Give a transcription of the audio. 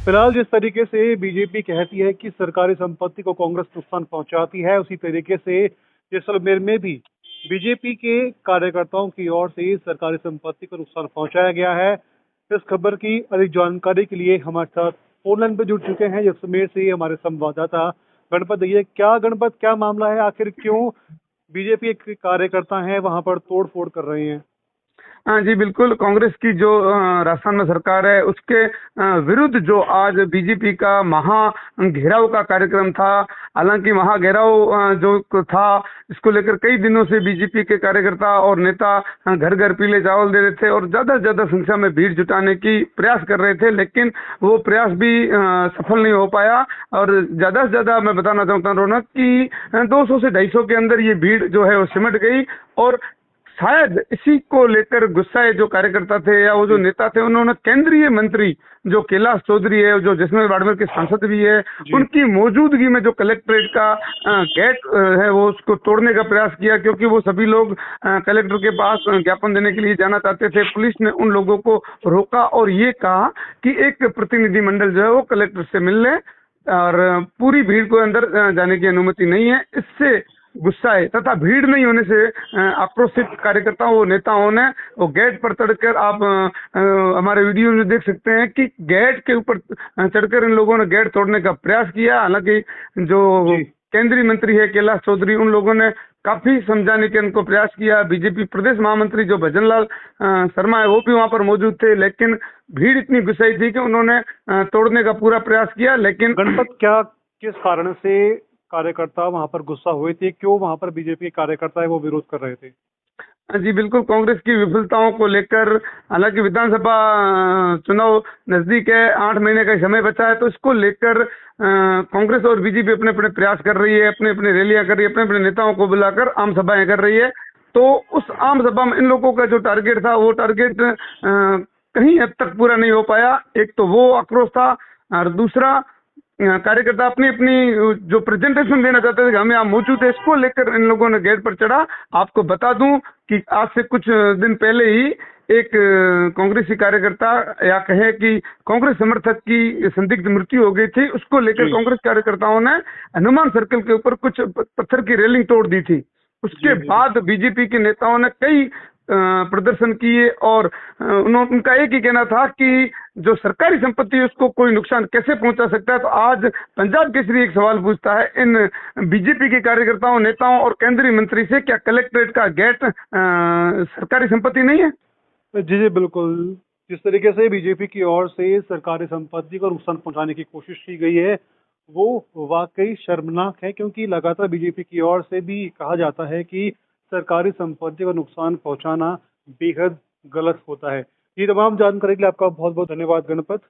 फिलहाल जिस तरीके से बीजेपी कहती है कि सरकारी संपत्ति को कांग्रेस नुकसान पहुंचाती है, उसी तरीके से जैसलमेर में भी बीजेपी के कार्यकर्ताओं की ओर से सरकारी संपत्ति को नुकसान पहुंचाया गया है। इस खबर की अधिक जानकारी के लिए हमारे साथ फोन लाइन पर जुड़ चुके हैं जैसलमेर से हमारे संवाददाता गणपत दहिया। क्या गणपत, क्या मामला है, आखिर क्यों बीजेपी के कार्यकर्ता हैं वहां पर तोड़ फोड़ कर रहे हैं? हाँ जी, बिल्कुल। कांग्रेस की जो राजस्थान में सरकार है उसके विरुद्ध जो आज बीजेपी का महा घेराव का कार्यक्रम था। हालांकि महा घेराव जो था, इसको लेकर कई दिनों से बीजेपी के कार्यकर्ता और नेता घर घर पीले चावल दे रहे थे और ज्यादा से ज्यादा संख्या में भीड़ जुटाने की प्रयास कर रहे थे, लेकिन वो प्रयास भी सफल नहीं हो पाया। और ज्यादा से ज्यादा मैं बताना चाहता हूँ रौनक कि 200 से 250 के अंदर ये भीड़ जो है वो सिमट गई। और शायद इसी को लेकर गुस्साए जो कार्यकर्ता थे या वो जो नेता थे, उन्होंने केंद्रीय मंत्री जो कैलाश चौधरी है, जो जैसलमेर बाड़मेर के सांसद भी है, उनकी मौजूदगी में जो कलेक्ट्रेट का गेट है वो उसको तोड़ने का प्रयास किया, क्योंकि वो सभी लोग कलेक्टर के पास ज्ञापन देने के लिए जाना चाहते थे। पुलिस ने उन लोगों को रोका और ये कहा कि एक प्रतिनिधिमंडल जो है वो कलेक्टर से मिल ले और पूरी भीड़ को अंदर जाने की अनुमति नहीं है। इससे गुस्साए तथा भीड़ नहीं होने से आक्रोशित कार्यकर्ताओं व नेताओं ने वो गेट पर चढ़कर, आप हमारे वीडियो में देख सकते हैं कि गेट के ऊपर चढ़कर इन लोगों ने गेट तोड़ने का प्रयास किया। हालांकि जो केंद्रीय मंत्री है कैलाश चौधरी, उन लोगों ने काफी समझाने के उनको प्रयास किया। बीजेपी प्रदेश महामंत्री जो भजनलाल शर्मा है वो भी वहां पर मौजूद थे, लेकिन भीड़ इतनी गुस्साई थी कि उन्होंने तोड़ने का पूरा प्रयास किया। लेकिन गणपत, क्या किस कारण से कार्यकर्ता वहां पर गुस्सा हुए थे? क्यों वहां पर बीजेपी के कार्यकर्ता है वो विरोध कर रहे थे? जी बिल्कुल, कांग्रेस की विफलताओं को लेकर, हालांकि विधानसभा चुनाव नजदीक है, 8 महीने का समय बचा है, तो इसको लेकर कांग्रेस और बीजेपी अपने अपने प्रयास कर रही है, अपने अपने रैलियां कर रही है, अपने अपने नेताओं को बुलाकर आम सभाएं कर रही है। तो उस आम सभा में इन लोगों का जो टारगेट था वो टारगेट कहीं हद तक पूरा नहीं हो पाया। एक तो वो आक्रोश था और दूसरा कार्यकर्ता अपनी अपनी जो प्रेजेंटेशन देना चाहते थे कि हम यहाँ मौजूद है, इसको लेकर इन लोगों ने गेट पर चढ़ा। आपको बता दूं कि आज से कुछ दिन पहले ही एक कांग्रेसी कार्यकर्ता या कहे कि कांग्रेस समर्थक की संदिग्ध मृत्यु हो गई थी। उसको लेकर कांग्रेस कार्यकर्ताओं ने हनुमान सर्कल के ऊपर कुछ पत्थर की रेलिंग तोड़ दी थी। उसके बाद बीजेपी के नेताओं ने कई प्रदर्शन किए और उनका एक ही कहना था कि जो सरकारी संपत्ति है उसको कोई नुकसान कैसे पहुंचा सकता है। तो आज पंजाब केसरी एक सवाल पूछता है इन बीजेपी के कार्यकर्ताओं, नेताओं और केंद्रीय मंत्री से, क्या कलेक्ट्रेट का गेट सरकारी संपत्ति नहीं है? जी जी बिल्कुल। जिस तरीके से बीजेपी की ओर से सरकारी संपत्ति को नुकसान पहुंचाने की कोशिश की गई है वो वाकई शर्मनाक है, क्योंकि लगातार बीजेपी की ओर से भी कहा जाता है कि सरकारी संपत्ति को नुकसान पहुंचाना बेहद गलत होता है। ये तमाम जानकारी के लिए आपका बहुत बहुत धन्यवाद गणपत।